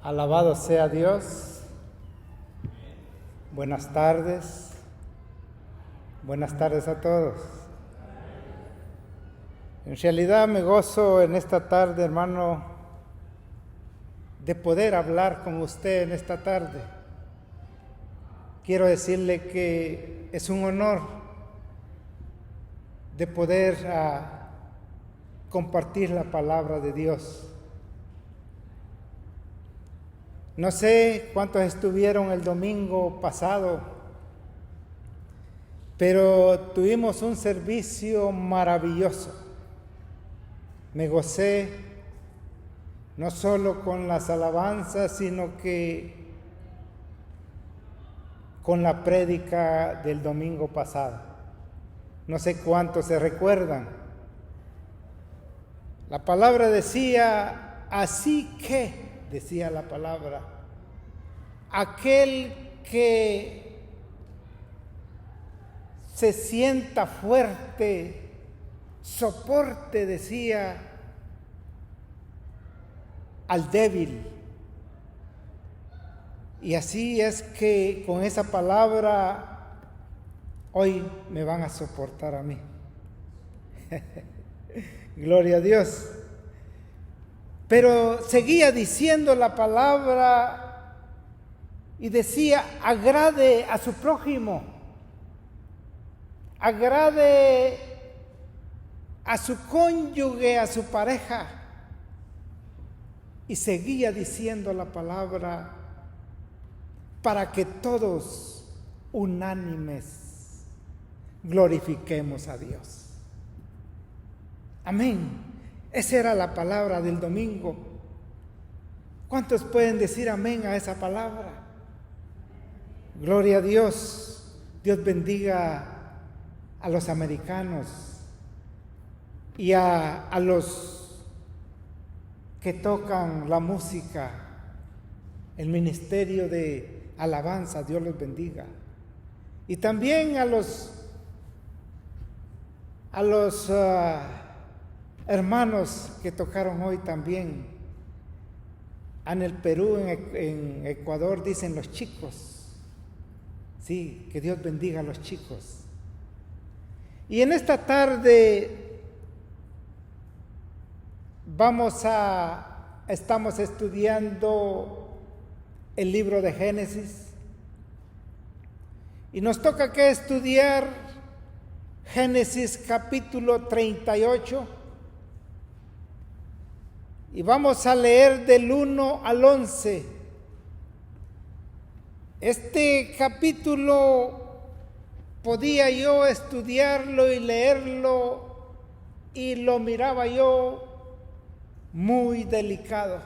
Alabado sea Dios. Buenas tardes. Buenas tardes a todos. En realidad me gozo en esta tarde, hermano, de poder hablar con usted en esta tarde. Quiero decirle que es un honor de poder compartir la palabra de Dios. No sé cuántos estuvieron el domingo pasado, pero tuvimos un servicio maravilloso. Me gocé no solo con las alabanzas, sino que con la prédica del domingo pasado. No sé cuántos se recuerdan. La palabra decía, así que, decía la palabra, aquel que se sienta fuerte, soporte, decía, al débil. Y así es que con esa palabra hoy me van a soportar a mí. Gloria a Dios. Pero seguía diciendo la palabra y decía, agrade a su prójimo, agrade a su cónyuge, a su pareja. Y seguía diciendo la palabra para que todos unánimes glorifiquemos a Dios. Amén. Esa era la palabra del domingo. ¿Cuántos pueden decir amén a esa palabra? Gloria a Dios. Dios bendiga a los americanos y a los que tocan la música, el ministerio de alabanza. Dios los bendiga. Y también a los hermanos que tocaron hoy también. En el Perú, en Ecuador dicen los chicos. Sí, que Dios bendiga a los chicos. Y en esta tarde estamos estudiando el libro de Génesis. Y nos toca que estudiar Génesis capítulo 38. Y vamos a leer del 1 al 11. Este capítulo podía yo estudiarlo y leerlo y lo miraba yo muy delicado.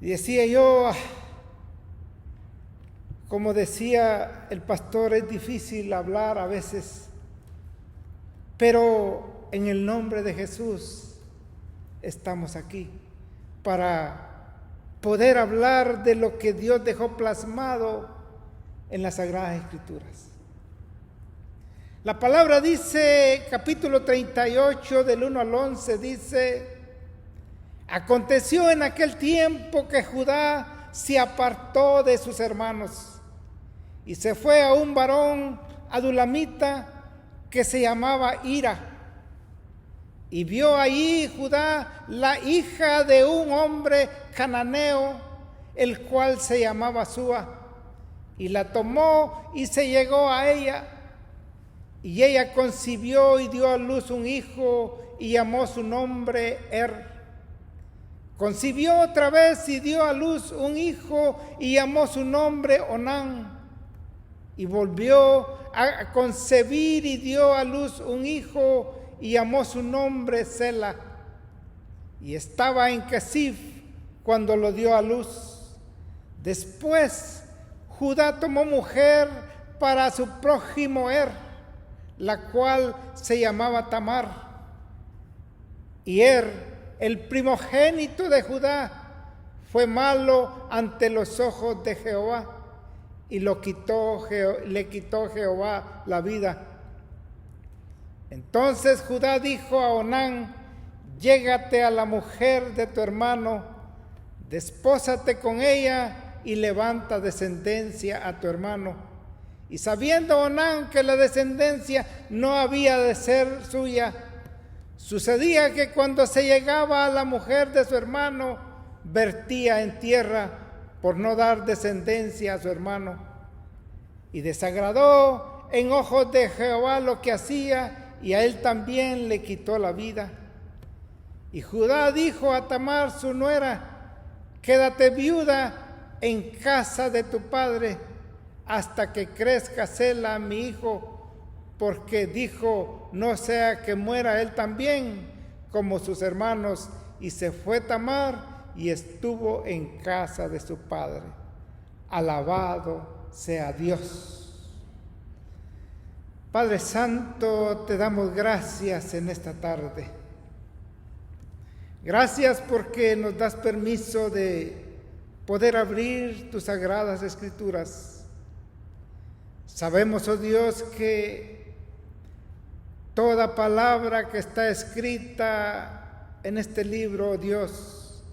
Y decía yo, como decía el pastor, es difícil hablar a veces, pero en el nombre de Jesús estamos aquí para poder hablar de lo que Dios dejó plasmado en las Sagradas Escrituras. La palabra dice, capítulo 38, del 1 al 11, dice: aconteció en aquel tiempo que Judá se apartó de sus hermanos y se fue a un varón adulamita que se llamaba Hira. Y vio allí Judá la hija de un hombre cananeo, el cual se llamaba Súa, y la tomó y se llegó a ella. Y ella concibió y dio a luz un hijo y llamó su nombre Concibió otra vez y dio a luz un hijo y llamó su nombre Onán. Y volvió a concebir y dio a luz un hijo y llamó su nombre Sela. Y estaba en Kesif cuando lo dio a luz. Después Judá tomó mujer para su prójimo la cual se llamaba Tamar. Y el primogénito de Judá, fue malo ante los ojos de Jehová, y le quitó Jehová la vida. Entonces Judá dijo a Onán: llégate a la mujer de tu hermano, despósate con ella y levanta descendencia a tu hermano. Y sabiendo Onán que la descendencia no había de ser suya, sucedía que cuando se llegaba a la mujer de su hermano, vertía en tierra por no dar descendencia a su hermano. Y desagradó en ojos de Jehová lo que hacía, y a él también le quitó la vida. Y Judá dijo a Tamar su nuera: quédate viuda en casa de tu padre hasta que crezca Sela mi hijo, porque dijo: no sea que muera él también como sus hermanos. Y se fue Tamar y estuvo en casa de su padre. Alabado sea Dios. Padre Santo, te damos gracias en esta tarde. Gracias porque nos das permiso de poder abrir tus sagradas escrituras. Sabemos, oh Dios, que toda palabra que está escrita en este libro, oh Dios,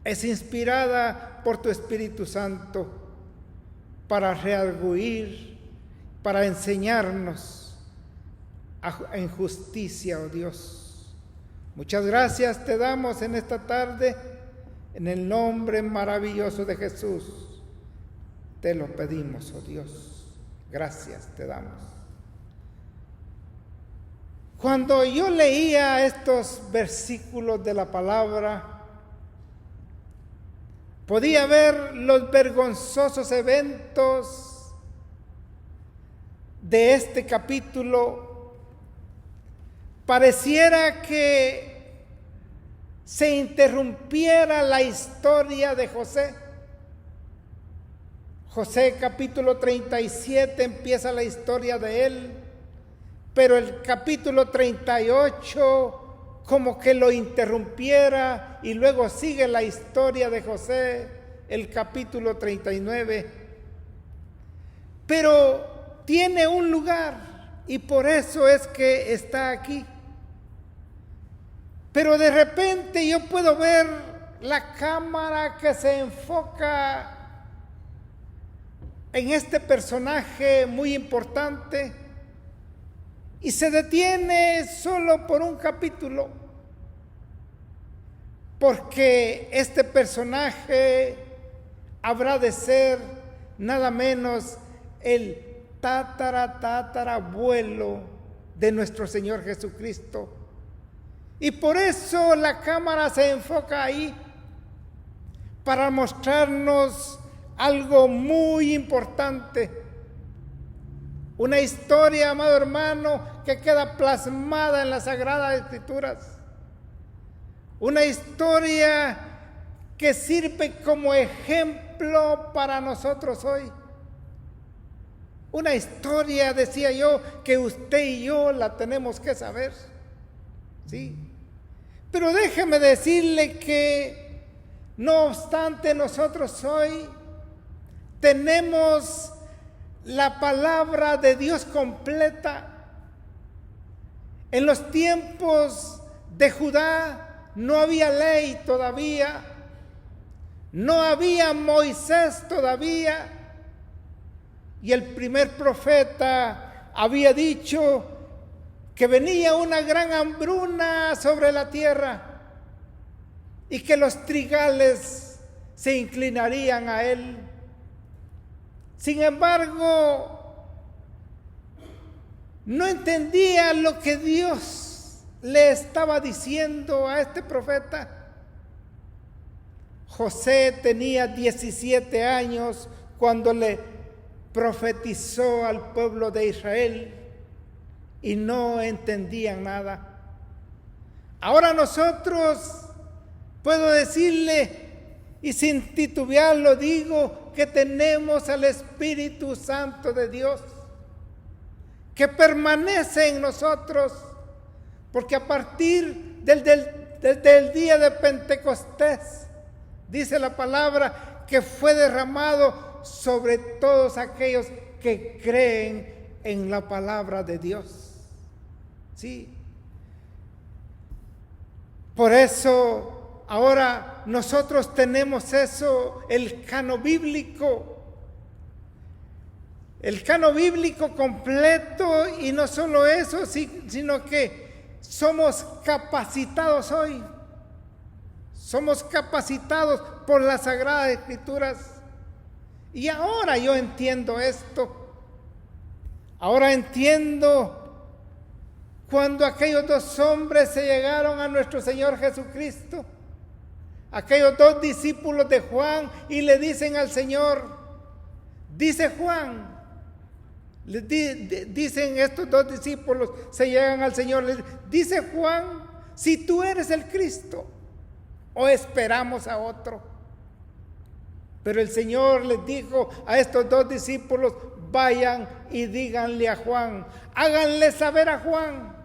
es inspirada por tu Espíritu Santo para redarguir, para enseñarnos en justicia, oh Dios. Muchas gracias te damos en esta tarde, en el nombre maravilloso de Jesús. Te lo pedimos, oh Dios. Gracias te damos. Cuando yo leía estos versículos de la palabra, podía ver los vergonzosos eventos de este capítulo. Pareciera que se interrumpiera la historia de José. José capítulo 37 empieza la historia de él, pero el capítulo 38 como que lo interrumpiera, y luego sigue la historia de José, el capítulo 39. Pero tiene un lugar y por eso es que está aquí. Pero de repente yo puedo ver la cámara que se enfoca en este personaje muy importante y se detiene solo por un capítulo, porque este personaje habrá de ser nada menos el tatarabuelo de nuestro Señor Jesucristo. Y por eso la cámara se enfoca ahí, para mostrarnos algo muy importante. Una historia, amado hermano, que queda plasmada en las Sagradas Escrituras. Una historia que sirve como ejemplo para nosotros hoy. Una historia, decía yo, que usted y yo la tenemos que saber. ¿Sí? Pero déjeme decirle que, no obstante, nosotros hoy tenemos la palabra de Dios completa. En los tiempos de Judá no había ley todavía, no había Moisés todavía, y el primer profeta había dicho que venía una gran hambruna sobre la tierra y que los trigales se inclinarían a él. Sin embargo, no entendía lo que Dios le estaba diciendo a este profeta. José tenía 17 años cuando le profetizó al pueblo de Israel y no entendían nada. Ahora nosotros, puedo decirle, y sin titubear lo digo, que tenemos al Espíritu Santo de Dios, que permanece en nosotros, porque a partir desde el día de Pentecostés, dice la palabra, que fue derramado sobre todos aquellos que creen en la palabra de Dios. Sí. Por eso ahora nosotros tenemos eso, el canon bíblico. El canon bíblico completo, y no solo eso, sino que somos capacitados hoy. Somos capacitados por las Sagradas Escrituras. Y ahora yo entiendo esto. Ahora entiendo cuando aquellos dos hombres se llegaron a nuestro Señor Jesucristo, aquellos dos discípulos de Juan, y le dicen al Señor, dice Juan, dicen estos dos discípulos, se llegan al Señor, dice Juan, si tú eres el Cristo, o esperamos a otro. Pero el Señor les dijo a estos dos discípulos, vayan y díganle a Juan, háganle saber a Juan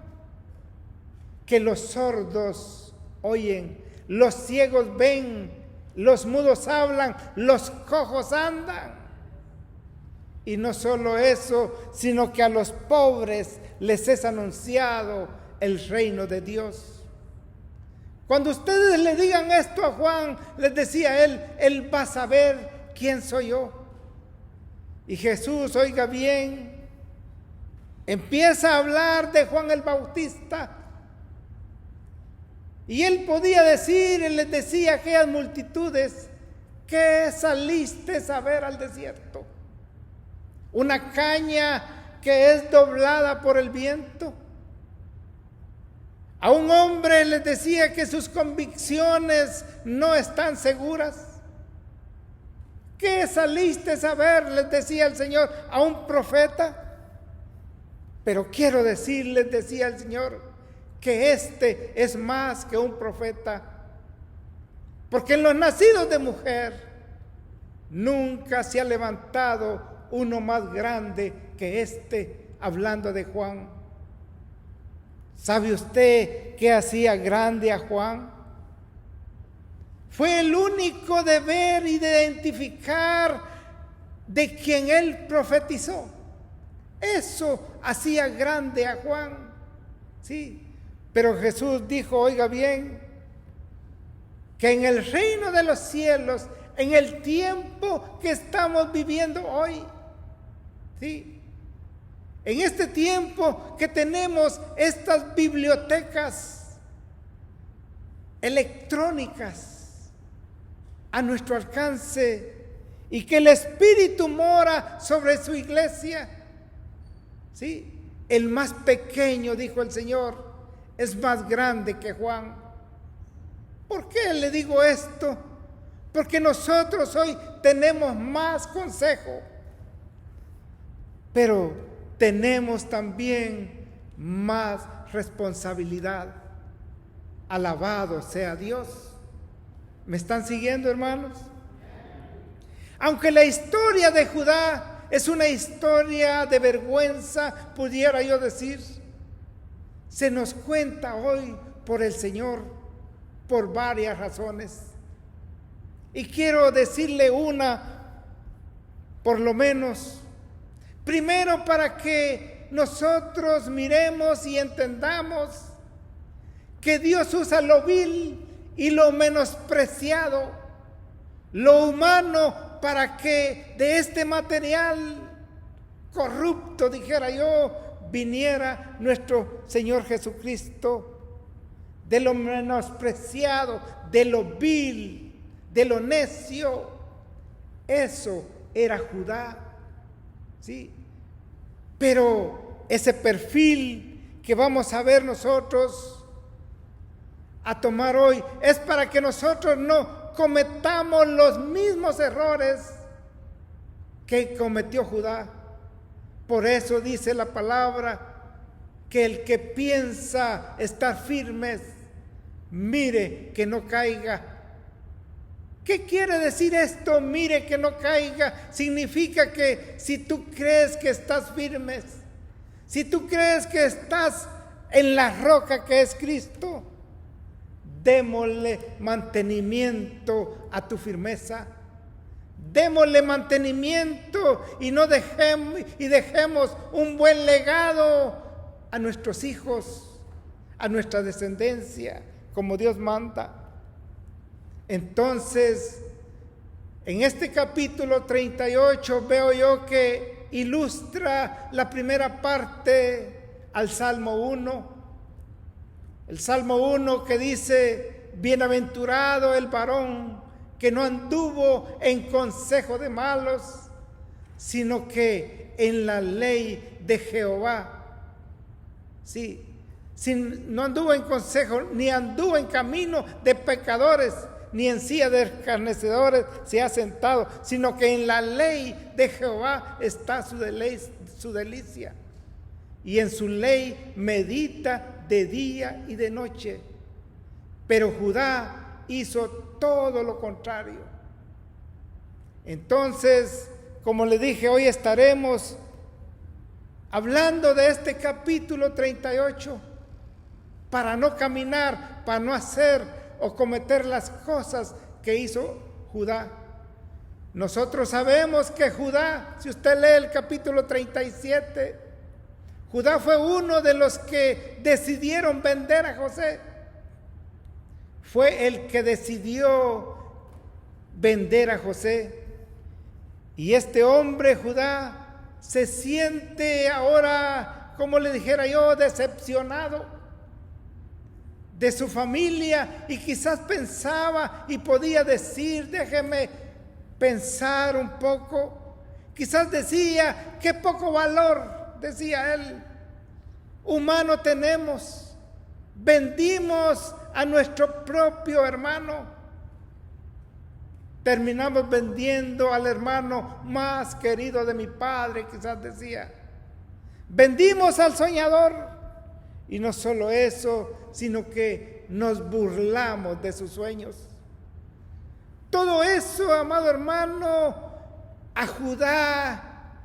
que los sordos oyen, los ciegos ven, los mudos hablan, los cojos andan. Y no solo eso, sino que a los pobres les es anunciado el reino de Dios. Cuando ustedes le digan esto a Juan, les decía él va a saber quién soy yo. Y Jesús, oiga bien, empieza a hablar de Juan el Bautista. Y él podía decir, él les decía a aquellas multitudes, ¿qué saliste a ver al desierto? ¿Una caña que es doblada por el viento? A un hombre les decía que sus convicciones no están seguras. ¿Qué saliste a ver? Les decía el Señor, a un profeta. Pero quiero decirles, decía el Señor, que este es más que un profeta. Porque en los nacidos de mujer nunca se ha levantado uno más grande que este, hablando de Juan. ¿Sabe usted qué hacía grande a Juan? Fue el único de ver y de identificar de quien él profetizó. Eso hacía grande a Juan. Sí, pero Jesús dijo, oiga bien, que en el reino de los cielos, en el tiempo que estamos viviendo hoy, sí, en este tiempo que tenemos estas bibliotecas electrónicas a nuestro alcance y que el Espíritu mora sobre su iglesia, ¿sí? El más pequeño, dijo el Señor, es más grande que Juan. ¿Por qué le digo esto? Porque nosotros hoy tenemos más consejo, pero tenemos también más responsabilidad. Alabado sea Dios. ¿Me están siguiendo, hermanos? Aunque la historia de Judá es una historia de vergüenza, pudiera yo decir, se nos cuenta hoy por el Señor por varias razones. Y quiero decirle una, por lo menos. Primero, para que nosotros miremos y entendamos que Dios usa lo vil y lo menospreciado, lo humano, para que de este material corrupto, dijera yo, viniera nuestro Señor Jesucristo. De lo menospreciado, de lo vil, de lo necio. Eso era Judá. Sí, pero ese perfil que vamos a ver nosotros a tomar hoy es para que nosotros no cometamos los mismos errores que cometió Judá. Por eso dice la palabra que el que piensa estar firmes, mire que no caiga. ¿Qué quiere decir esto? Mire que no caiga. Significa que si tú crees que estás firme, si tú crees que estás en la roca que es Cristo, démosle mantenimiento a tu firmeza. Démosle mantenimiento y no dejemos un buen legado a nuestros hijos, a nuestra descendencia, como Dios manda. Entonces, en este capítulo 38 veo yo que ilustra la primera parte al Salmo 1. El Salmo 1 que dice: bienaventurado el varón que no anduvo en consejo de malos, sino que en la ley de Jehová. Sí, no anduvo en consejo, ni anduvo en camino de pecadores, ni en silla de escarnecedores se ha sentado, sino que en la ley de Jehová está su delicia. Y en su ley medita de día y de noche. Pero Judá hizo todo lo contrario. Entonces, como le dije, hoy estaremos hablando de este capítulo 38 para no caminar, para no hacer o cometer las cosas que hizo Judá. Nosotros sabemos que Judá, si usted lee el capítulo 37, Judá fue uno de los que decidieron vender a José. Fue el que decidió vender a José. Y este hombre, Judá, se siente ahora, como le dijera yo, decepcionado de su familia, y quizás pensaba y podía decir: déjeme pensar un poco. Quizás decía: qué poco valor, decía él, humano tenemos. Vendimos a nuestro propio hermano. Terminamos vendiendo al hermano más querido de mi padre, quizás decía. Vendimos al soñador. Y no solo eso, sino que nos burlamos de sus sueños. Todo eso, amado hermano, a Judá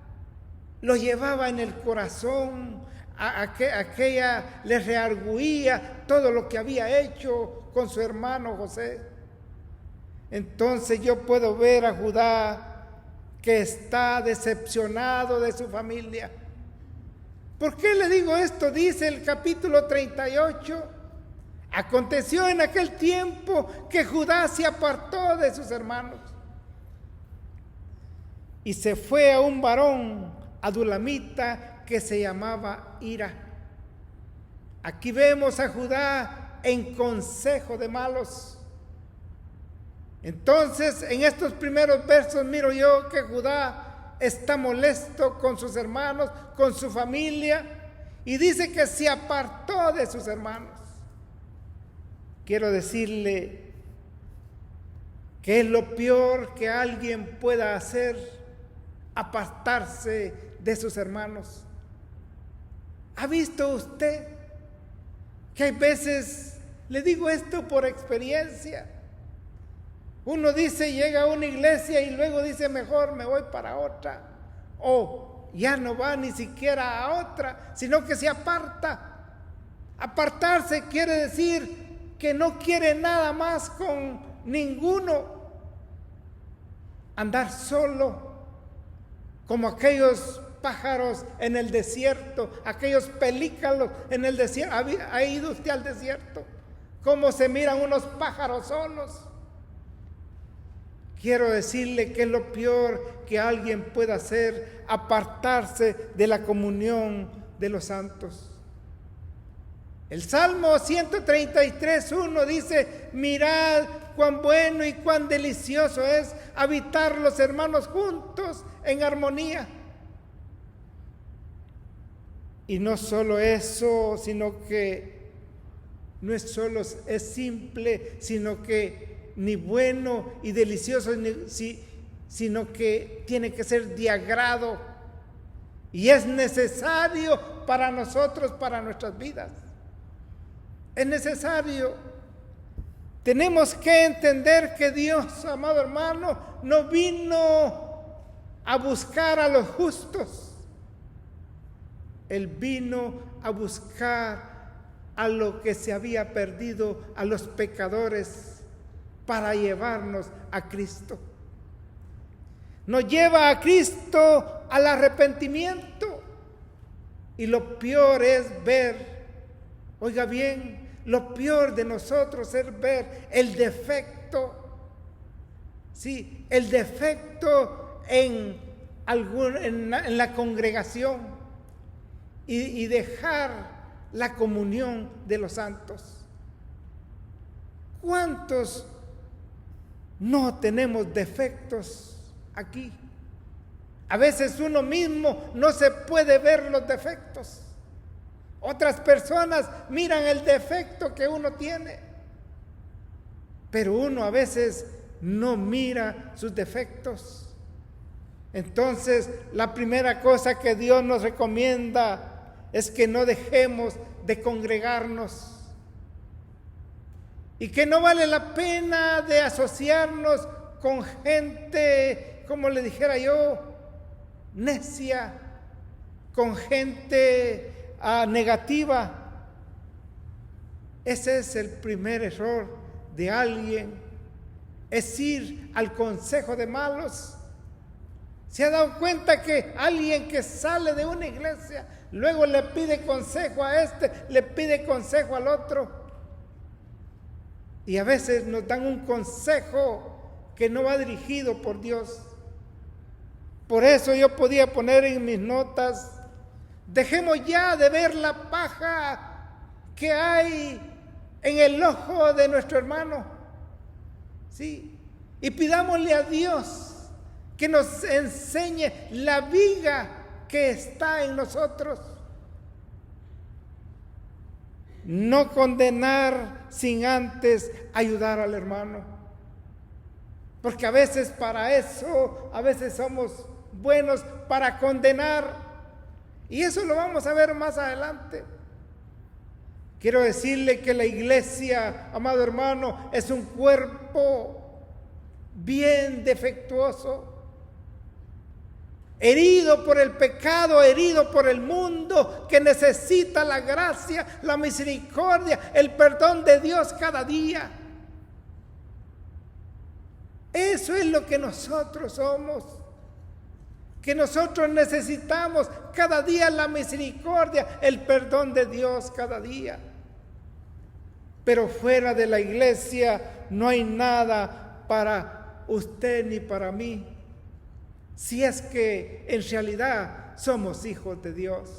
lo llevaba en el corazón. Aquella le reargüía todo lo que había hecho con su hermano José. Entonces yo puedo ver a Judá que está decepcionado de su familia. ¿Por qué le digo esto? Dice el capítulo 38: aconteció en aquel tiempo que Judá se apartó de sus hermanos y se fue a un varón adulamita que se llamaba Hira. Aquí vemos a Judá en consejo de malos. Entonces, en estos primeros versos miro yo que Judá está molesto con sus hermanos, con su familia, y dice que se apartó de sus hermanos. Quiero decirle que es lo peor que alguien pueda hacer: apartarse de sus hermanos. ¿Ha visto usted que hay veces, le digo esto por experiencia, uno dice, llega a una iglesia y luego dice: mejor me voy para otra, o ya no va ni siquiera a otra, sino que se aparta? Apartarse quiere decir que no quiere nada más con ninguno, andar solo, como aquellos pájaros en el desierto, aquellos pelícanos en el desierto. ¿Ha ido usted al desierto? ¿Cómo se miran unos pájaros solos? Quiero decirle que es lo peor que alguien pueda hacer: apartarse de la comunión de los santos. El Salmo 133:1 dice: mirad cuán bueno y cuán delicioso es habitar los hermanos juntos en armonía. Y no solo eso, sino que no es solo es simple, sino que ni bueno y delicioso, sino que tiene que ser de agrado, y es necesario para nosotros, para nuestras vidas. Es necesario. Tenemos que entender que Dios, amado hermano, no vino a buscar a los justos. Él vino a buscar a lo que se había perdido, a los pecadores, para llevarnos a Cristo. Nos lleva a Cristo al arrepentimiento. Y lo peor es ver, oiga bien, lo peor de nosotros es ver el defecto. Sí, el defecto en la congregación y dejar la comunión de los santos. ¿Cuántos no tenemos defectos aquí? A veces uno mismo no se puede ver los defectos. Otras personas miran el defecto que uno tiene, pero uno a veces no mira sus defectos. Entonces, la primera cosa que Dios nos recomienda es que no dejemos de congregarnos y que no vale la pena de asociarnos con gente, como le dijera yo, necia, con gente negativa. Ese es el primer error de alguien, es ir al consejo de malos. ¿Se ha dado cuenta que alguien que sale de una iglesia luego le pide consejo a este, le pide consejo al otro? Y a veces nos dan un consejo que no va dirigido por Dios. Por eso yo podía poner en mis notas: dejemos ya de ver la paja que hay en el ojo de nuestro hermano. Sí. Y pidámosle a Dios que nos enseñe la viga que está en nosotros. No condenar sin antes ayudar al hermano. Porque a veces para eso, a veces somos buenos para condenar. Y eso lo vamos a ver más adelante. Quiero decirle que la iglesia, amado hermano, es un cuerpo bien defectuoso, herido por el pecado, herido por el mundo, que necesita la gracia, la misericordia, el perdón de Dios cada día. Eso es lo que nosotros somos, que nosotros necesitamos cada día la misericordia, el perdón de Dios cada día. Pero fuera de la iglesia no hay nada para usted ni para mí, si es que en realidad somos hijos de Dios.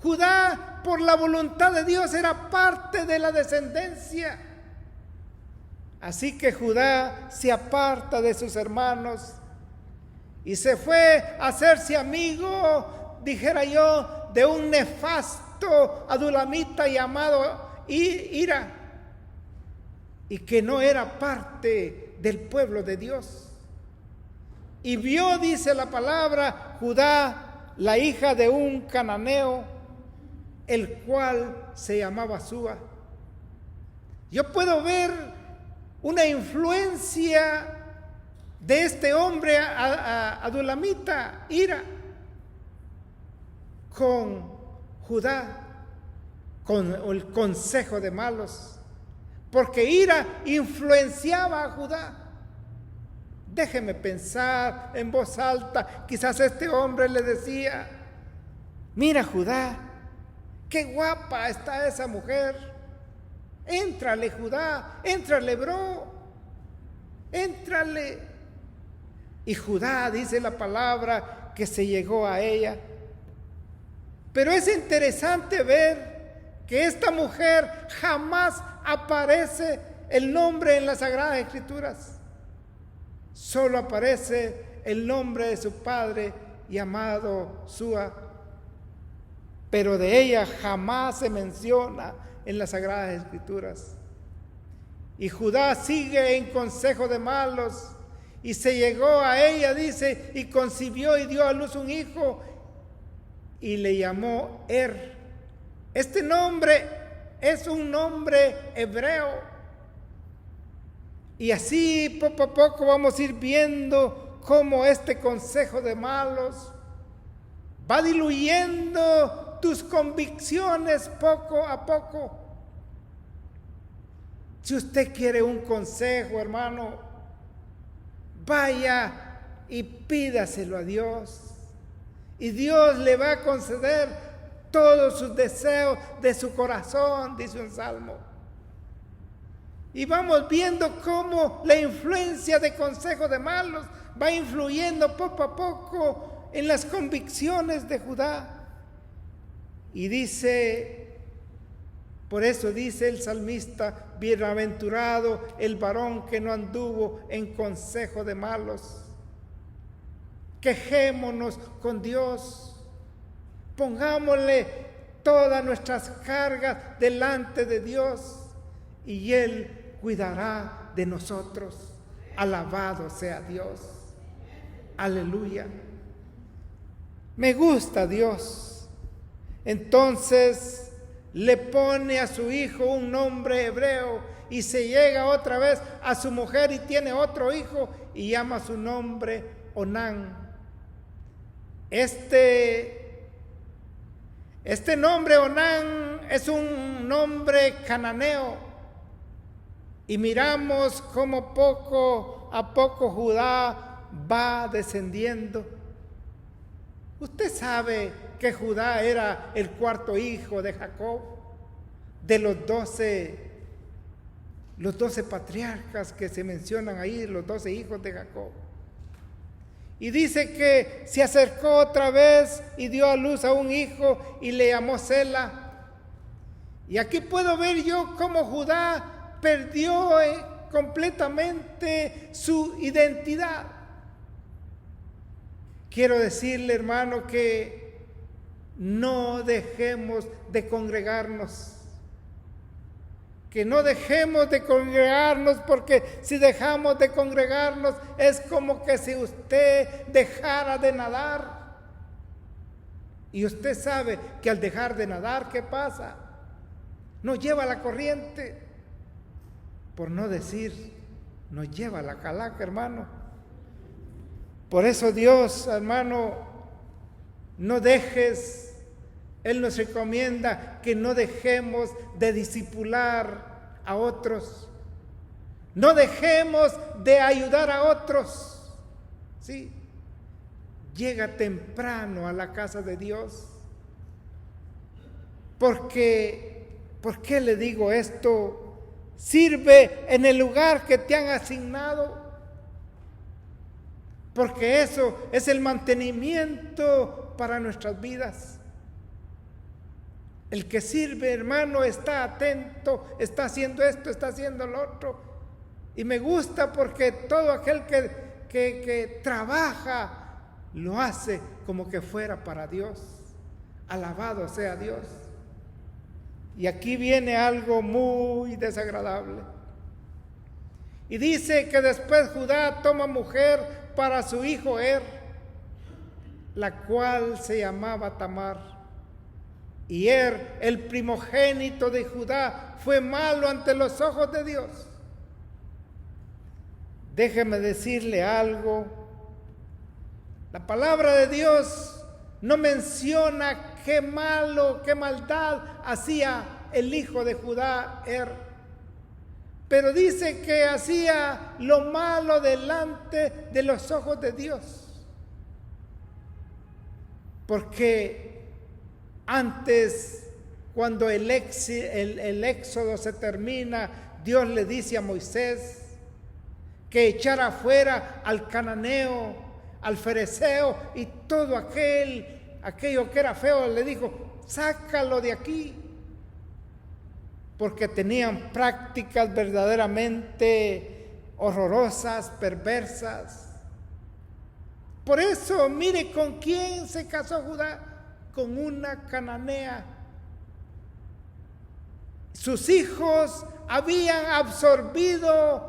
Judá, por la voluntad de Dios, era parte de la descendencia. Así que Judá se aparta de sus hermanos y se fue a hacerse amigo, dijera yo, de un nefasto adulamita llamado Hira, y que no era parte del pueblo de Dios. Y vio, dice la palabra, Judá, la hija de un cananeo, el cual se llamaba Súa. Yo puedo ver una influencia de este hombre adulamita, Hira, con Judá, con el consejo de malos, porque Hira influenciaba a Judá. Déjeme pensar en voz alta, quizás este hombre le decía: mira, Judá, qué guapa está esa mujer, éntrale, Judá, éntrale, bro, éntrale. Y Judá, dice la palabra, que se llegó a ella. Pero es interesante ver que esta mujer jamás aparece el nombre en las Sagradas Escrituras. Solo aparece el nombre de su padre llamado Súa, pero de ella jamás se menciona en las Sagradas Escrituras. Y Judá sigue en consejo de malos y se llegó a ella, dice, y concibió y dio a luz un hijo y le llamó Este nombre es un nombre hebreo. Y así poco a poco vamos a ir viendo cómo este consejo de malos va diluyendo tus convicciones poco a poco. Si usted quiere un consejo, hermano, vaya y pídaselo a Dios. Y Dios le va a conceder todos sus deseos de su corazón, dice un salmo. Y vamos viendo cómo la influencia de consejos de malos va influyendo poco a poco en las convicciones de Judá. Y dice, por eso dice el salmista, bienaventurado el varón que no anduvo en consejo de malos. Quejémonos con Dios, pongámosle todas nuestras cargas delante de Dios y Él cuidará de nosotros. Alabado sea Dios. Aleluya. Me gusta Dios. Entonces le pone a su hijo un nombre hebreo y se llega otra vez a su mujer y tiene otro hijo y llama su nombre Onán. Este nombre Onán es un nombre cananeo y miramos cómo poco a poco Judá va descendiendo. Usted sabe que Judá era el cuarto hijo de Jacob, de los 12 patriarcas que se mencionan ahí, los 12 hijos de Jacob. Y dice que se acercó otra vez y dio a luz a un hijo y le llamó Sela. Y aquí puedo ver yo cómo Judá perdió completamente su identidad. Quiero decirle, hermano, que no dejemos de congregarnos. Que no dejemos de congregarnos, porque si dejamos de congregarnos es como que si usted dejara de nadar. Y usted sabe que al dejar de nadar, ¿qué pasa? Nos lleva la corriente, por no decir, nos lleva la calaca, hermano. Por eso Dios, hermano, no dejes. Él nos recomienda que no dejemos de discipular a otros. No dejemos de ayudar a otros. ¿Sí? Llega temprano a la casa de Dios. ¿Por qué le digo esto? Sirve en el lugar que te han asignado. Porque eso es el mantenimiento para nuestras vidas. El que sirve, hermano, está atento, está haciendo esto, está haciendo lo otro. Y me gusta porque todo aquel que trabaja lo hace como que fuera para Dios. Alabado sea Dios. Y aquí viene algo muy desagradable. Y dice que después Judá toma mujer para su hijo la cual se llamaba Tamar. Y el primogénito de Judá, fue malo ante los ojos de Dios. Déjeme decirle algo. La palabra de Dios no menciona qué malo, qué maldad hacía el hijo de Judá, pero dice que hacía lo malo delante de los ojos de Dios. Porque antes, cuando el éxodo se termina, Dios le dice a Moisés que echara fuera al cananeo, al fereceo y todo aquello que era feo. Le dijo, sácalo de aquí, porque tenían prácticas verdaderamente horrorosas, perversas. Por eso, mire con quién se casó Judá. Con una cananea. Sus hijos habían absorbido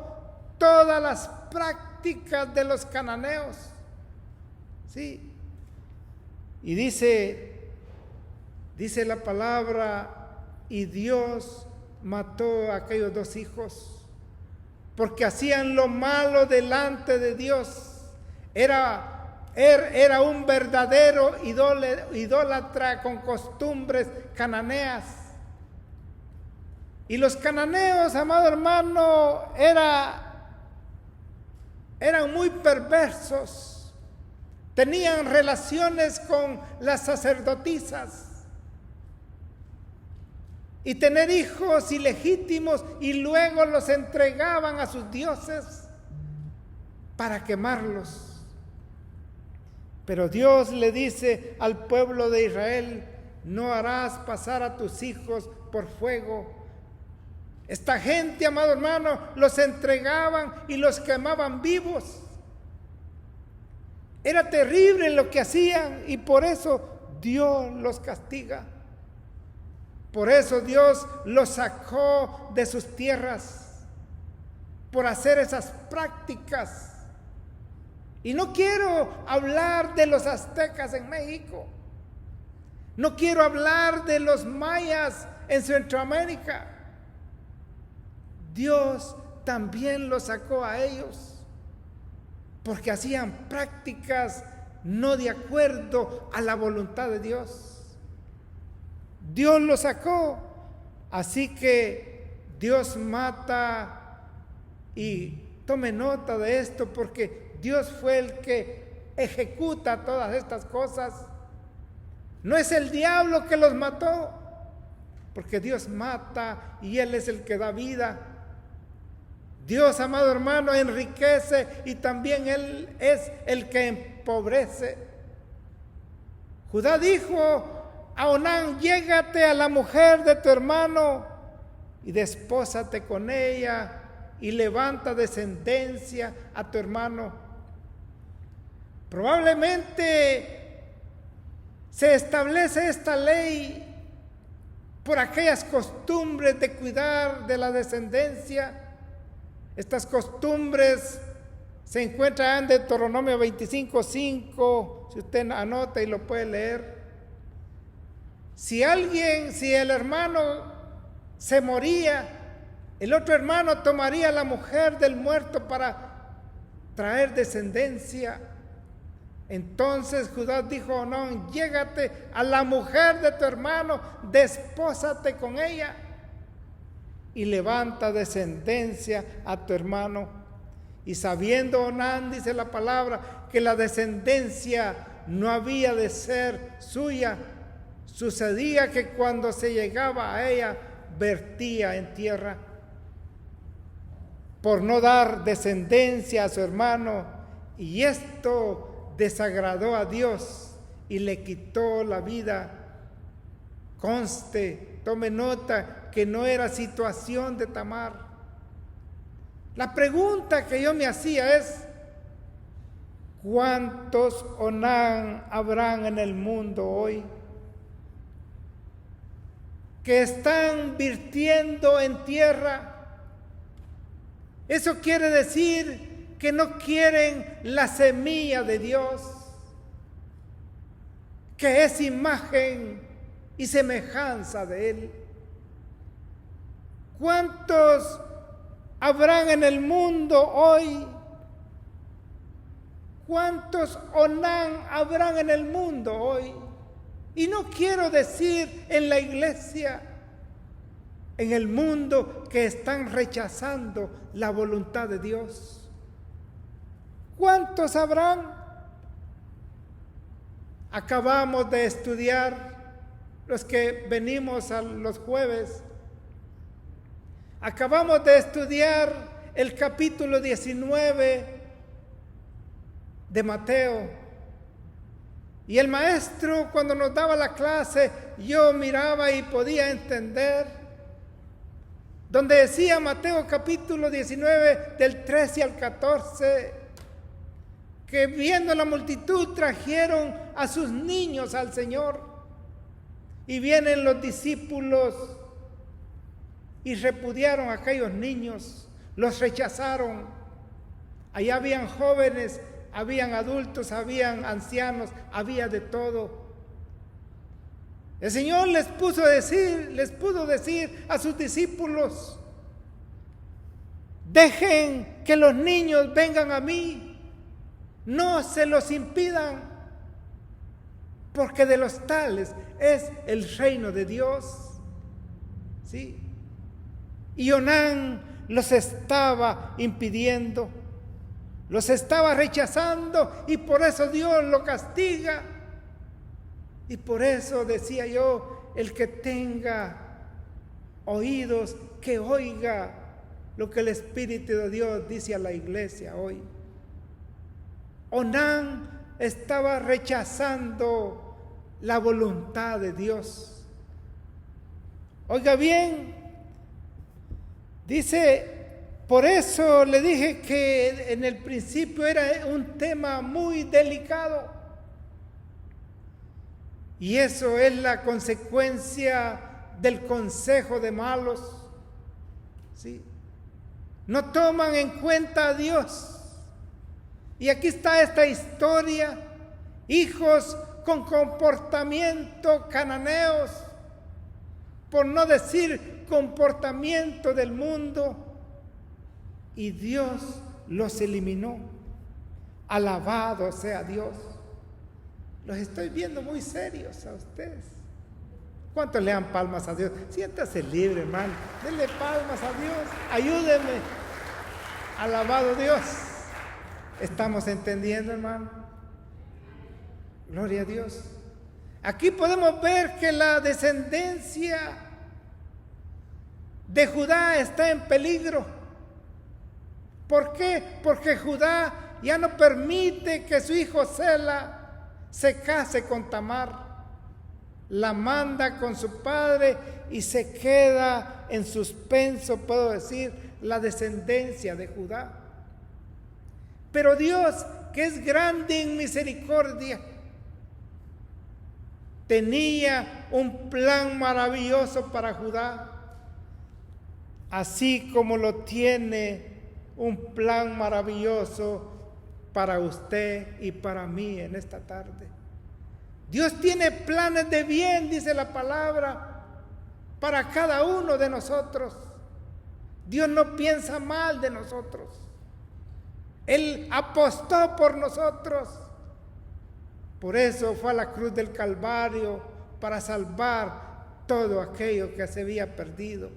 todas las prácticas de los cananeos. Sí. Y dice la palabra, y Dios mató a aquellos 2 hijos, porque hacían lo malo delante de Dios. Era un verdadero idólatra con costumbres cananeas. Y los cananeos, amado hermano, eran muy perversos. Tenían relaciones con las sacerdotisas. y tener hijos ilegítimos y luego los entregaban a sus dioses para quemarlos. Pero Dios le dice al pueblo de Israel: no harás pasar a tus hijos por fuego. Esta gente, amado hermano, los entregaban y los quemaban vivos. Era terrible lo que hacían y por eso Dios los castiga. Por eso Dios los sacó de sus tierras, por hacer esas prácticas. Y no quiero hablar de los aztecas en México. No quiero hablar de los mayas en Centroamérica. Dios también los sacó a ellos, porque hacían prácticas no de acuerdo a la voluntad de Dios. Dios los sacó, así que Dios mata, y tome nota de esto, porque Dios fue el que ejecuta todas estas cosas. No es el diablo que los mató, porque Dios mata y Él es el que da vida. Dios, amado hermano, enriquece y también Él es el que empobrece. Judá dijo a Onán: llégate a la mujer de tu hermano y despósate con ella y levanta descendencia a tu hermano. Probablemente se establece esta ley por aquellas costumbres de cuidar de la descendencia. Estas costumbres se encuentran en Deuteronomio 25:5, si usted anota y lo puede leer. Si el hermano se moría, el otro hermano tomaría la mujer del muerto para traer descendencia. Entonces Judá dijo: no, llégate a la mujer de tu hermano, despósate con ella y levanta descendencia a tu hermano. Y sabiendo Onán, dice la palabra, que la descendencia no había de ser suya, sucedía que cuando se llegaba a ella, vertía en tierra. Por no dar descendencia a su hermano, y esto desagradó a Dios y le quitó la vida. Conste, tome nota, que no era situación de Tamar. La pregunta que yo me hacía es: ¿cuántos Onán habrán en el mundo hoy que están virtiendo en tierra? Eso quiere decir que no quieren la semilla de Dios, que es imagen y semejanza de Él. ¿Cuántos habrán en el mundo hoy? ¿Cuántos Onán habrán en el mundo hoy? Y no quiero decir en la iglesia, en el mundo, que están rechazando la voluntad de Dios. ¿Cuántos habrán? Acabamos de estudiar, los que venimos a los jueves, acabamos de estudiar el capítulo 19 de Mateo. Y el maestro, cuando nos daba la clase, yo miraba y podía entender, donde decía Mateo capítulo 19 del 13 al 14, que viendo la multitud trajeron a sus niños al Señor. Y vienen los discípulos y repudiaron a aquellos niños, los rechazaron. Allá habían jóvenes, habían adultos, habían ancianos, había de todo. El Señor les pudo decir a sus discípulos: dejen que los niños vengan a mí, no se los impidan, porque de los tales es el reino de Dios. ¿Sí? Y Onán los estaba impidiendo, los estaba rechazando, y por eso Dios lo castiga. Y por eso decía yo, el que tenga oídos que oiga lo que el Espíritu de Dios dice a la iglesia hoy. Onán estaba rechazando la voluntad de Dios. Oiga bien, dice, por eso le dije que en el principio era un tema muy delicado. Y eso es la consecuencia del consejo de malos. ¿Sí? No toman en cuenta a Dios. Y aquí está esta historia. Hijos con comportamiento cananeos, por no decir comportamiento del mundo. Y Dios los eliminó. Alabado sea Dios. Los estoy viendo muy serios a ustedes. ¿Cuántos le dan palmas a Dios? Siéntase libre, hermano. Denle palmas a Dios. Ayúdenme. Alabado Dios. ¿Estamos entendiendo, hermano? Gloria a Dios. Aquí podemos ver que la descendencia de Judá está en peligro. ¿Por qué? Porque Judá ya no permite que su hijo Sela se case con Tamar. La manda con su padre y se queda en suspenso, puedo decir, la descendencia de Judá. Pero Dios, que es grande en misericordia, tenía un plan maravilloso para Judá, así como lo tiene un plan maravilloso para usted y para mí en esta tarde. Dios tiene planes de bien, dice la palabra, para cada uno de nosotros. Dios no piensa mal de nosotros. Él apostó por nosotros. Por eso fue a la cruz del Calvario, para salvar todo aquello que se había perdido.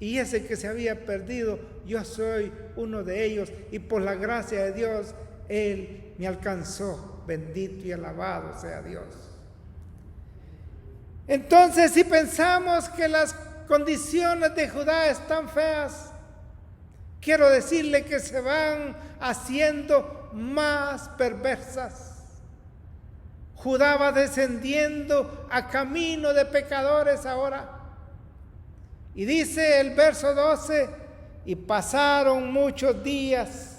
Y ese que se había perdido, yo soy uno de ellos. Y por la gracia de Dios, Él me alcanzó. Bendito y alabado sea Dios. Entonces, si pensamos que las condiciones de Judá están feas, quiero decirle que se van haciendo más perversas. Judá va descendiendo a camino de pecadores ahora. Y dice el verso 12, y pasaron muchos días,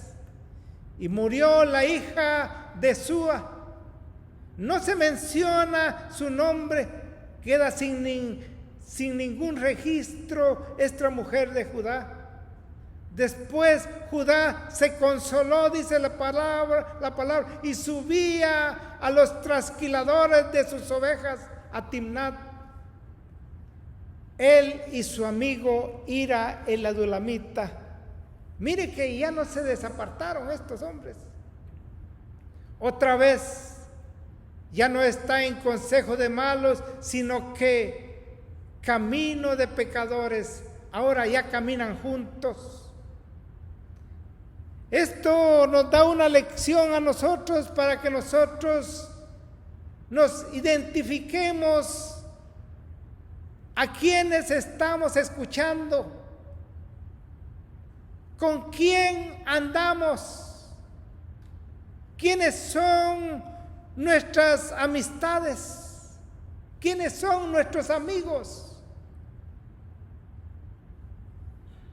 y murió la hija de Súa. No se menciona su nombre, queda sin ningún registro esta mujer de Judá. Después Judá se consoló, dice la palabra, y subía a los trasquiladores de sus ovejas a Timnat. Él y su amigo Hira el adulamita. Mire que ya no se desapartaron estos hombres. Otra vez, ya no está en consejo de malos, sino que camino de pecadores. Ahora ya caminan juntos. Esto nos da una lección a nosotros para que nosotros nos identifiquemos a quienes estamos escuchando, con quién andamos. ¿Quiénes son nuestras amistades? ¿Quiénes son nuestros amigos?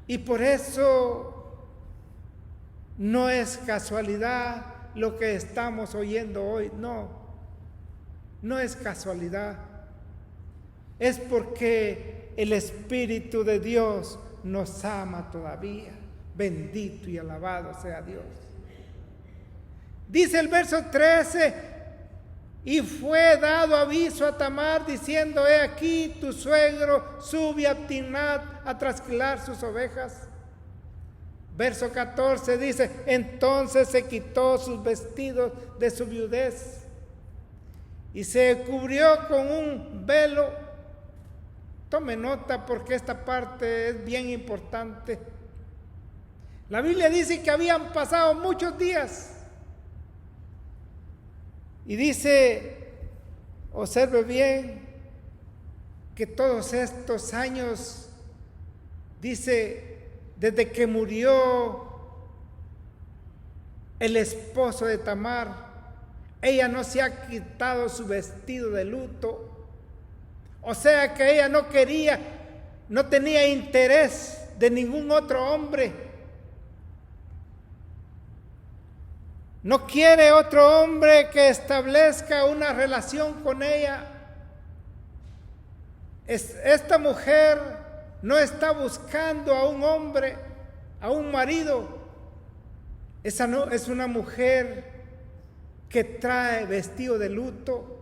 Y por eso no es casualidad lo que estamos oyendo hoy. No es casualidad. Es porque el Espíritu de Dios nos ama todavía. Bendito y alabado sea Dios. Dice el verso 13, y fue dado aviso a Tamar diciendo, he aquí tu suegro sube a Timnat a trasquilar sus ovejas. Verso 14 dice, entonces se quitó sus vestidos de su viudez y se cubrió con un velo. Tome nota porque esta parte es bien importante. La Biblia dice que habían pasado muchos días. Y dice, observe bien, que todos estos años, dice, desde que murió el esposo de Tamar, ella no se ha quitado su vestido de luto. O sea que ella no quería, no tenía interés de ningún otro hombre. No quiere otro hombre que establezca una relación con ella. Esta mujer no está buscando a un hombre, a un marido. Esa no es una mujer que trae vestido de luto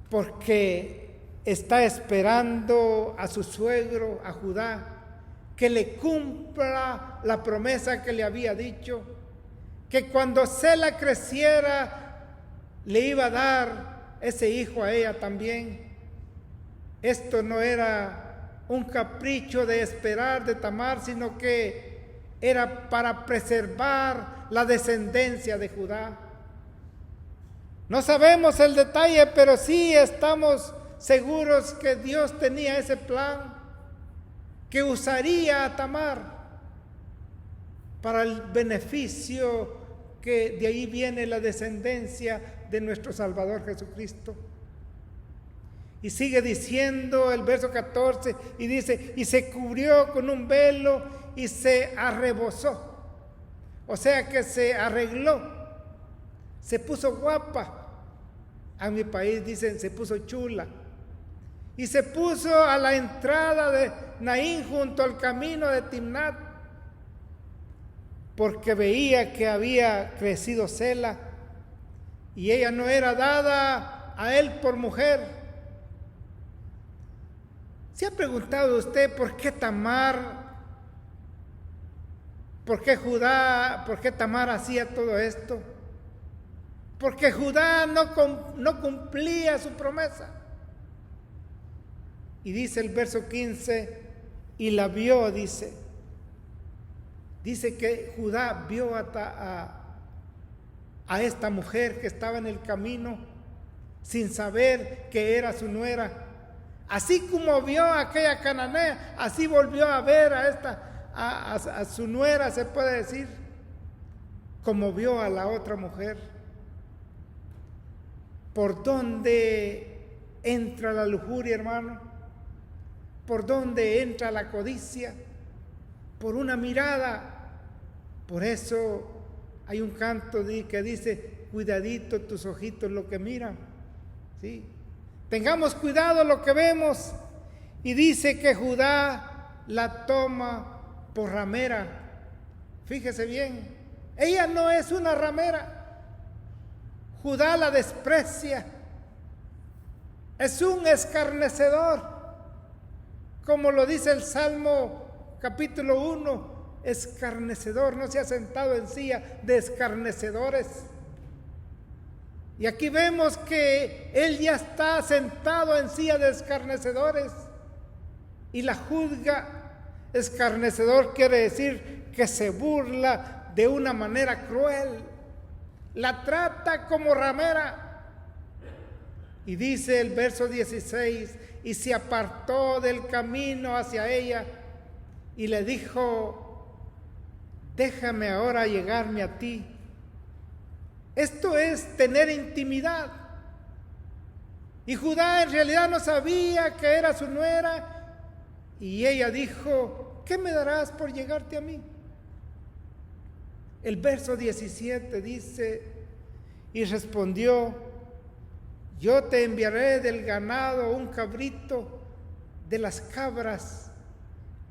porque está esperando a su suegro, a Judá, que le cumpla la promesa que le había dicho, que cuando Sela creciera le iba a dar ese hijo a ella también. Esto no era un capricho de esperar de Tamar, sino que era para preservar la descendencia de Judá. No sabemos el detalle, pero sí estamos seguros que Dios tenía ese plan, que usaría a Tamar para el beneficio, que de ahí viene la descendencia de nuestro Salvador Jesucristo. Y sigue diciendo el verso 14, y dice, y se cubrió con un velo y se arrebozó. O sea que se arregló, se puso guapa. A mi país dicen se puso chula. Y se puso a la entrada de Naín junto al camino de Timnat, porque veía que había crecido Sela y ella no era dada a él por mujer. ¿Se ha preguntado usted por qué Tamar, por qué Judá, por qué Tamar hacía todo esto? Porque Judá no cumplía su promesa. Y dice el verso 15, y la vio, dice que Judá vio a esta mujer que estaba en el camino sin saber que era su nuera. Así como vio a aquella cananea, así volvió a ver a su nuera, se puede decir, como vio a la otra mujer. ¿Por dónde entra la lujuria, hermano? ¿Por dónde entra la codicia? Por una mirada. Por eso hay un canto que dice, cuidadito tus ojitos lo que miran. ¿Sí? Tengamos cuidado lo que vemos. Y dice que Judá la toma por ramera. Fíjese bien, ella no es una ramera. Judá la desprecia. Es un escarnecedor. Como lo dice el Salmo capítulo 1, escarnecedor, no se ha sentado en silla de escarnecedores. Y aquí vemos que él ya está sentado en silla de escarnecedores y la juzga. Escarnecedor quiere decir que se burla de una manera cruel, la trata como ramera. Y dice el verso 16, y se apartó del camino hacia ella y le dijo, déjame ahora llegarme a ti. Esto es tener intimidad. Y Judá en realidad no sabía que era su nuera, y ella dijo, ¿qué me darás por llegarte a mí? El verso 17 dice, y respondió, yo te enviaré del ganado un cabrito de las cabras.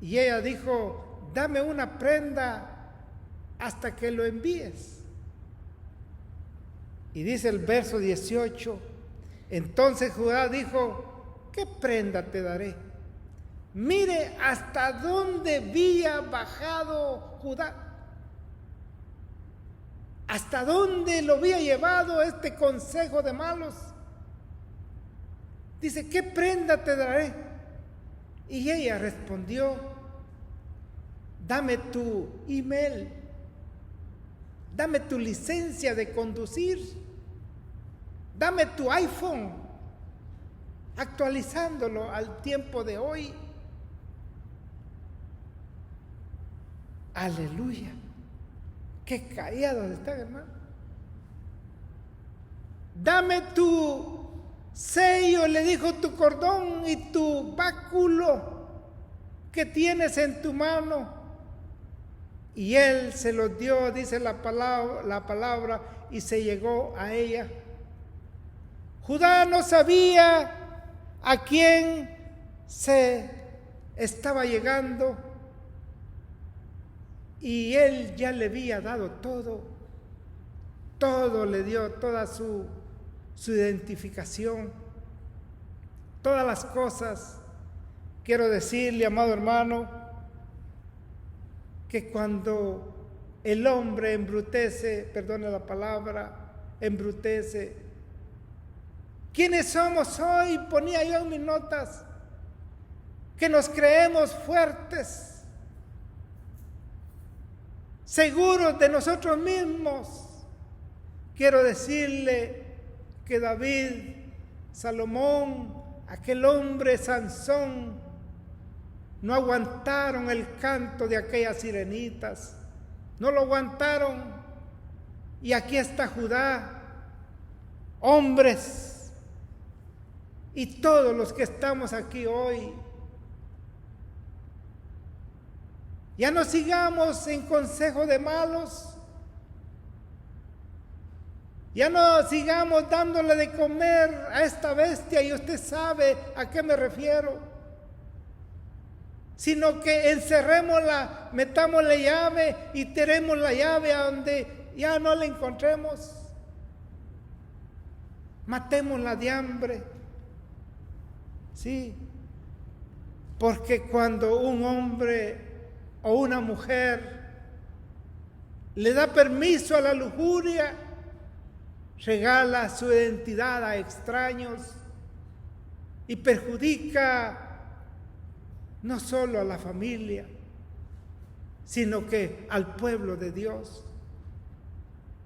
Y ella dijo, dame una prenda hasta que lo envíes. Y dice el verso 18, entonces Judá dijo, ¿qué prenda te daré? Mire hasta dónde había bajado Judá. Hasta dónde lo había llevado este consejo de malos. Dice, ¿qué prenda te daré? Y ella respondió, dame tu email, dame tu licencia de conducir, dame tu iPhone, actualizándolo al tiempo de hoy. Aleluya. Qué callados están, hermano. Dame tu sello, le dijo, tu cordón y tu báculo que tienes en tu mano. Y él se los dio, dice la palabra, y se llegó a ella. Judá no sabía a quién se estaba llegando, y él ya le había dado todo le dio, toda su identificación, todas las cosas. Quiero decirle, amado hermano, que cuando el hombre embrutece, perdone la palabra, embrutece. ¿Quiénes somos hoy? Ponía yo en mis notas, que nos creemos fuertes, seguros de nosotros mismos. Quiero decirle que David, Salomón, aquel hombre Sansón, no aguantaron el canto de aquellas sirenitas, no lo aguantaron. Y aquí está Judá, hombres, y todos los que estamos aquí hoy. Ya no sigamos en consejo de malos. Ya no sigamos dándole de comer a esta bestia, y usted sabe a qué me refiero. Sino que encerrémosla, metámosle llave y tiremos la llave a donde ya no la encontremos. Matémosla de hambre. Sí, porque cuando un hombre o una mujer le da permiso a la lujuria, regala su identidad a extraños y perjudica no solo a la familia, sino que al pueblo de Dios.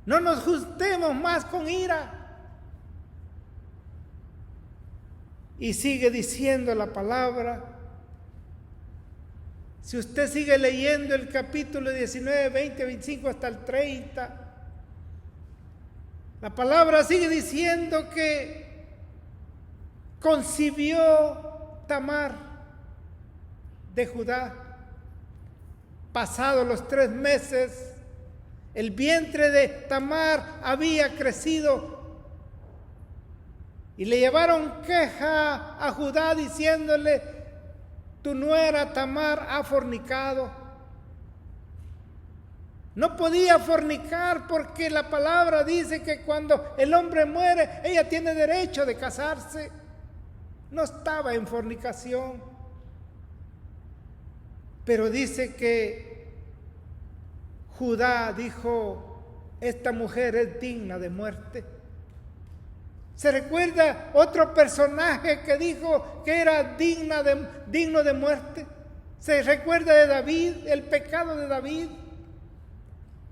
No nos juntemos más con ira. Y sigue diciendo la palabra. Si usted sigue leyendo el capítulo 19, 20, 25 hasta el 30, la palabra sigue diciendo que concibió Tamar de Judá. Pasados los 3 meses, el vientre de Tamar había crecido, y le llevaron queja a Judá diciéndole: tu nuera Tamar ha fornicado. No podía fornicar porque la palabra dice que cuando el hombre muere, ella tiene derecho de casarse. No estaba en fornicación. Pero dice que Judá dijo: esta mujer es digna de muerte. ¿Se recuerda otro personaje que dijo que era digno de muerte? ¿Se recuerda de David, el pecado de David?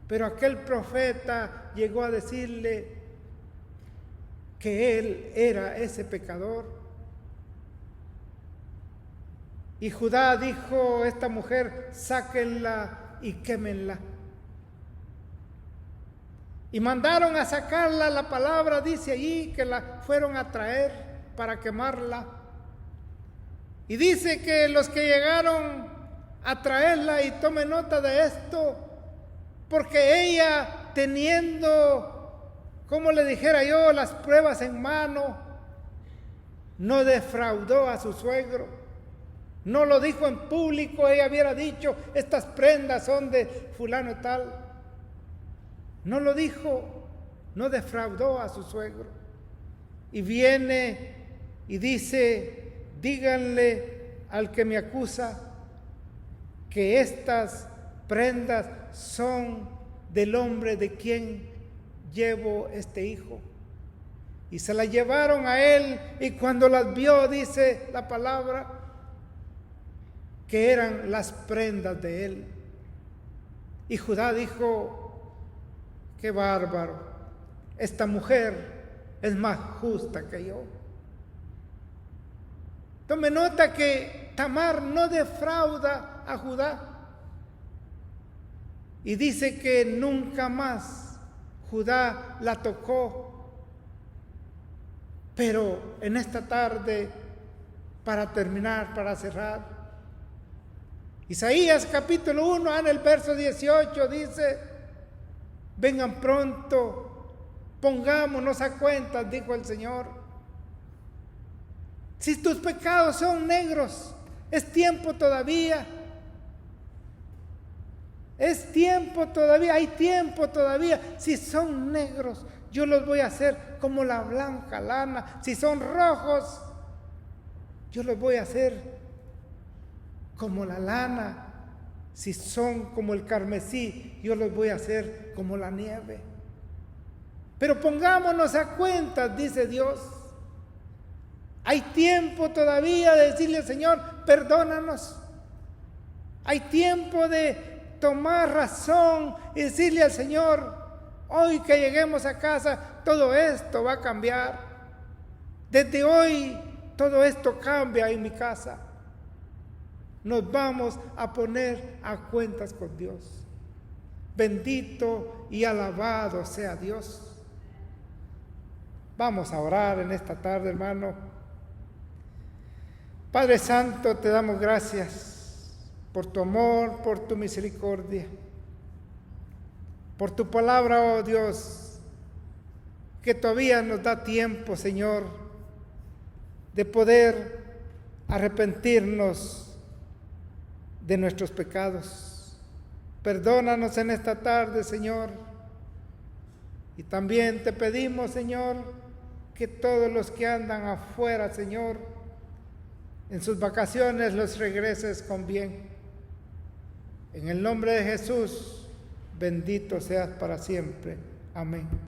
Pero aquel profeta llegó a decirle que él era ese pecador. Y Judá dijo: esta mujer, sáquenla y quémenla. Y mandaron a sacarla. La palabra dice allí que la fueron a traer para quemarla. Y dice que los que llegaron a traerla, y tome nota de esto, porque ella, teniendo, como le dijera yo, las pruebas en mano, no defraudó a su suegro. No lo dijo en público. Ella hubiera dicho: estas prendas son de fulano tal. No lo dijo, no defraudó a su suegro. Y viene y dice: díganle al que me acusa que estas prendas son del hombre de quien llevo este hijo. Y se las llevaron a él, y cuando las vio, dice la palabra, que eran las prendas de él. Y Judá dijo: qué bárbaro, esta mujer es más justa que yo. Tome nota que Tamar no defrauda a Judá. Y dice que nunca más Judá la tocó. Pero en esta tarde, para terminar, para cerrar, Isaías capítulo 1, en el verso 18 dice: vengan pronto, pongámonos a cuentas, dijo el Señor. Si tus pecados son negros, es tiempo todavía. Es tiempo todavía, hay tiempo todavía. Si son negros, yo los voy a hacer como la blanca lana. Si son rojos, yo los voy a hacer como la lana. Si son como el carmesí, yo los voy a hacer como la nieve. Pero pongámonos a cuentas, dice Dios. Hay tiempo todavía de decirle al Señor: perdónanos. Hay tiempo de tomar razón y decirle al Señor: hoy que lleguemos a casa, todo esto va a cambiar. Desde hoy, todo esto cambia en mi casa. Nos vamos a poner a cuentas con Dios. Bendito y alabado sea Dios. Vamos a orar en esta tarde, hermano. Padre Santo, te damos gracias por tu amor, por tu misericordia, por tu palabra, oh Dios, que todavía nos da tiempo, Señor, de poder arrepentirnos de nuestros pecados. Perdónanos en esta tarde, Señor, y también te pedimos, Señor, que todos los que andan afuera, Señor, en sus vacaciones los regreses con bien. En el nombre de Jesús, bendito seas para siempre. Amén.